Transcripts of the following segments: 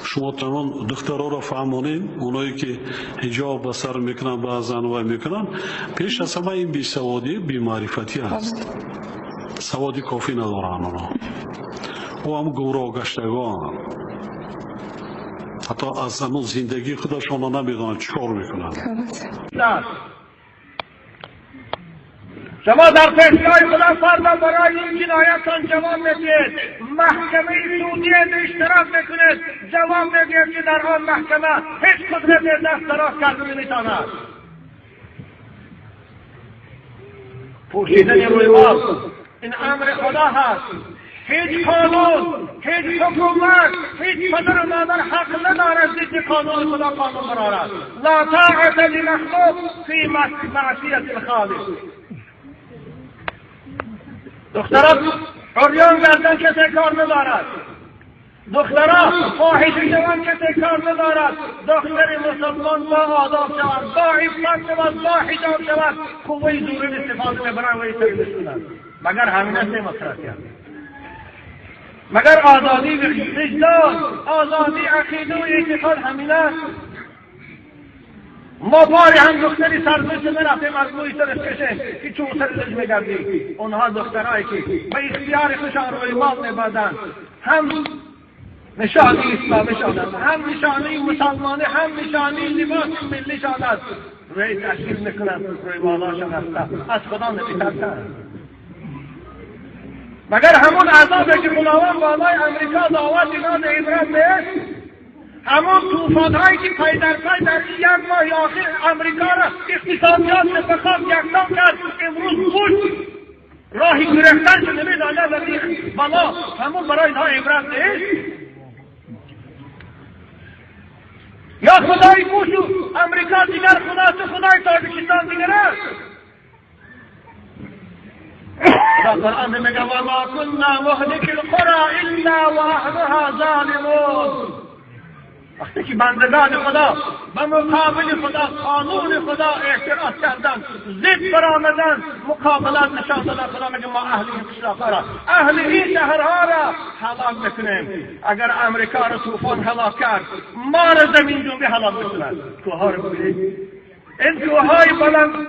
شما تمام دخترها را فهمانین، اونایی که حجاب به سر میکنن بعضن و میکنن، پیش از همه این بیسوادی بی‌معرفتی است. سوادی کافی ندارن اونا، و هم گورا گشتگان، حتی از زمان زندگی خودشان را نمیدونن چیکار میکنن. شما در پیشگاه خدا فردا برای این جنایتان جواب میدید، محکمه سعودیه اشتراک میکنید، جواب میدید که در آن محکمه هیچ قدرت دست دراز کردن نمیتواند. پوشیدن روی مال این امر خدا هست. هیچ قانون، هیچ حکومت، هیچ پدر و مادر حق ندارد ضد قانون خدا قانون برارد. لا طاعت لمخلوق فی معصیت الخالق. دخترات عریان گردن کسی کار ندارد، دخترها فاحشه شوند کسی کار ندارد. دختر مسلمان با آداب شود، با عفت شود، با حجاب شود، قوه زور استفاده میبرند و ایستگی مگر همین است دموکراسی است؟ مگر آزادی وجدان، آزادی عقیده و اعتقاد همین است؟ ما باری هم دختری سرزنش نرفتیم از موی سرش کشیم که چون سرزنش میگردی. اونها دخترهایی که به اختیار خودشان روی مال میبردن، هم نشانی اسلامی شدند، هم نشانی مسلمانی، هم نشانی لباس ملی شدند، روی تشکیل میکنند، روی مالاشان هستند، از خدا نمیترسند. مگر همون عذابی که خداوند بالای امریکا دعوت اینا به عبرت نیست؟ همون طوفان‌هایی که پی در پی در یک ماه آخر امریکا را اقتصادیات به خواب یکسان کرد، امروز بود راهی گرفتن شده می‌داند و بلا همون برای اینها عبرت نیست؟ یا خدای بوشو امریکا دیگر خداست، خدای تاجیکستان دیگر است. در قرآن میگه و ما كنا مهلك القرى الا واهلها ظالمون. وقتی که بندگان خدا به مقابل خدا قانون خدا اعتراض کردن، ضد برآمدن، مقابلت نشان دادن، خدا میگه ما اهل این قشرها را، اهل این شهرها را هلاک میکنیم. اگر امریکا را طوفان هلاک کرد، ما را زمین جنبی هلاک میکنند. کوهها رو ببینید، این کوههای بلند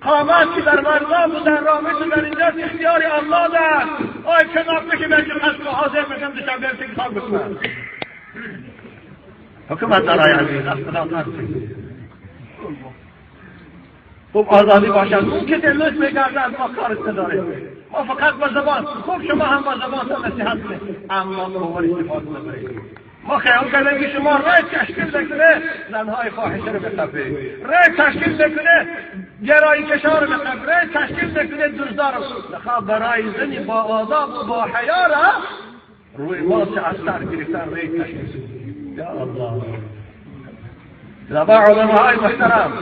قامت که در مرزا و در رامت و در اینجا اختیار الله دارد. آی کناب که بلکه قصد حاضر میکنم دشم برسی که خاک بکنم. حکومت دارای عزیز از خدا ترسید. خوب آزادی باشد، اون که دلوش میگرده از ما کارش نداره. ما فقط با زبان، خوب شما هم با زبان تا نصیحت کنید، اما قوار استفاده نبرید. ما خیال کردیم که شما رای تشکیل بکنه زنهای فاحشه رو بخفه، رای تشکیل بکنه گرایی کشار رو بخفه، رای تشکیل بکنه دزدار رو بخواه. برای زنی با آداب و با حیا را روی ما چه از سر گرفتن رای تشکیل. یا الله لبا علماء محترم،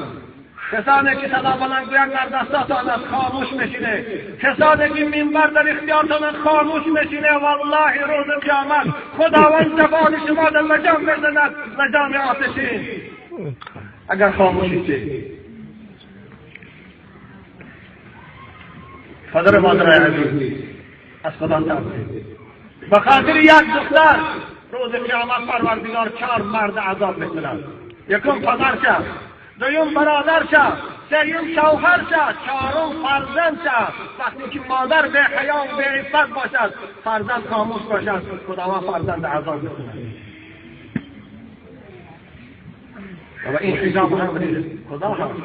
کسانی که صدا بلند گویند در دستاتان از خاموش میشینه، کسانی که منبر در اختیارتان خاموش میشینه، والله روز قیامت خداوند زبان شما در لجام میزند، لجام آتشین. اگر خاموشی چه پدر مادر عزیز از خدا ترسید. به خاطر یک دختر روز قیامت پروردگار 4 مرد عذاب میکنند. یکم پدر شد، دویم برادر شد، سوم شوهر شد، چهارم فرزند شد. وقتی که مادر به حیا و به عفت باشد، فرزند خاموش باشد، خداوند فرزند عذاب میکند. و این حجاب هم خدا هست،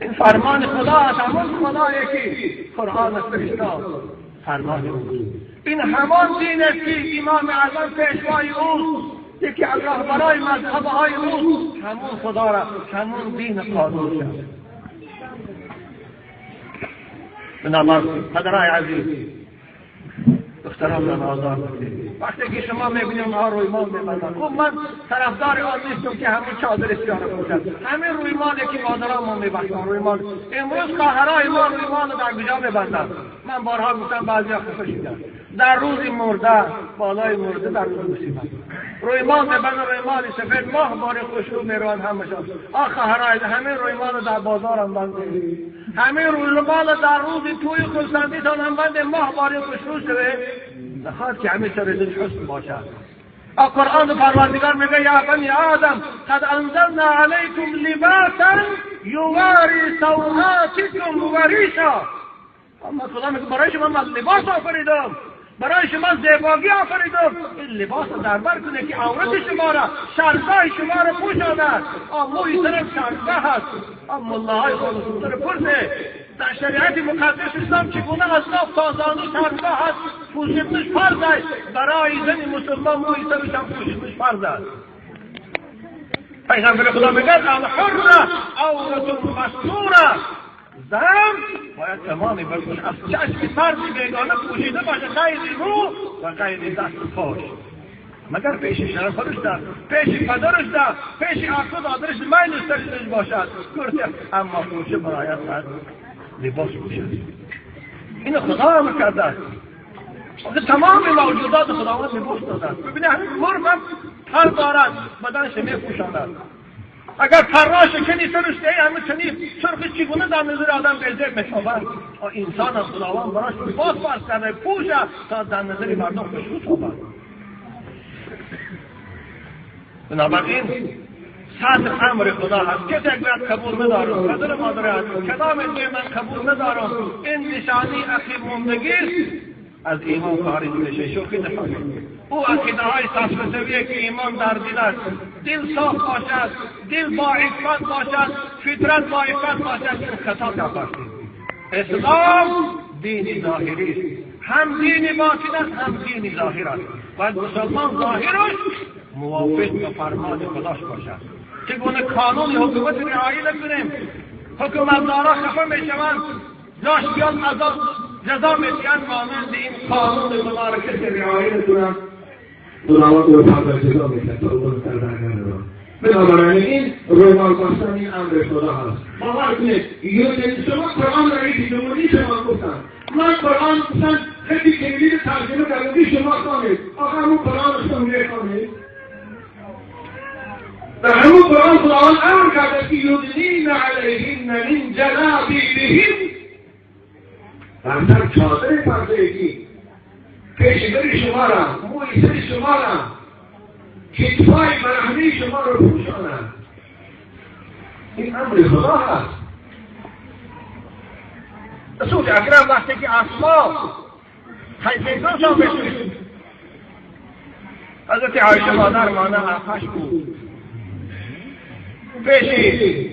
این فرمان خدا است، همون خدایی که قرآن فرستاد فرمان اوست. این همان دین است که امام اعظم پیشوای اوست، یکی از رهبرای مذهب‌های اوست، همون خدا را، همون دین قانون شد. بنابراین پدرای عزیز، دختران را آزار بدید. وقتی که شما میبینید اونها روی مال میبرند، خب من طرفدار آن نیستم که همون چادر اختیار کنند، همین روی مالی که مادران ما میبرند روی مال. امروز خواهرای ما روی مال در کجا میبرند؟ من بارها گفتم بعضیا خفه شدن، در روز مرده، بالای مرده، در روز مصیبت روی مال میبرند، روی مال سفید ماه بار خوشرو میروند همشان. خواهرای همین روی مال در بازار هم بند، همین روی مال در روز توی خلصندیتان هم بند، ماه بار خوشرو شده. نخواهد که همین سر دل حسن باشد. قرآن پروردگار میگه یا بنی آدم قد انزلنا علیکم لباسا یواری سوآتکم و ریشا. اما خدا میگه برای شما من لباس آفریدم، برای شما زیبایی آفریدم. این لباس در بر کنه که عورت شما را، شرمگاه شما را پوشاند. موی طرف شرمگاه هست، اما الله های خالص را پرسه در شریعت مقدس اسلام چگونه اصلاف تازانی شرمگاه هست پوشیدنش فرض است. برای زن مسلمان موی طرف هم پوشیدنش فرض است. پیغمبر خدا میگه الحر عورت مستوره، زن باید تمامی برکن از چشم فردی بیگانه پوشیده باشه، غیر رو و غیر دست پاش، مگر پیش شرفش ده، پیش پدرش ده، پیش اخو دادرش میل استرسش باشد کرده. اما پوشه باید از لباس پوشد. این خدا هم کرده است. تمام موجودات خداوند لباس داده است. ببینه همین مرغ هم پر دارد، بدنش میپوشاند. اگر پراش کنی سرشته همه چنین سرخ چگونه در نظر آدم بزرگ میتابند. انسان از خداوند براش لباس فرض کرده پوشه تا در نظر مردم خوشبو تابند. بنابراین صدر امر خدا هست. کسی اگر قبول ندارم، پدر مادر هست، کلام من قبول ندارم، این نشانی اخیر موندگی از ایمان خارج میشه. شوخی نکنید. او عقیده های صفرسویه که ایمان در دل است، دل صاف باشد، دل با عفت باشد، فطرت با عفت باشد، این خطا کردید. اسلام دین ظاهری است، هم دین باطن است هم دین ظاهر است. باید مسلمان ظاهرش موافق به فرمان خداش باشد. چگونه قانون حکومت رعایت نکنیم، حکومتدارا خفه میشوند، داشتیان عذاب جزا میدهند، مانند این قانون خدا را کسی رعایت کنند خداوند او فردا جزا میدهد تا او سردرگم. بنابراین این رومال بستن این امر خدا هست. باور کنید شما قرآن را دیدید، شما گفتن من قرآن مثلا خیلی کلیدی ترجمه کردم، شما خوانید آخر همون قرآن رو شما میخوانید. در همون قرآن خداوند امر کرده که یدنین علیهن من جلابیبهن، برتر چادر پردگی پیشگری شما را، موی سر شما را، کتفای برهنه شما را پوشانند. این امر خدا هست. رسول اکرم وقتی که اسما حیثیتان شما بشوید، حضرت عایشه مادر مانه آخش بود، پیشی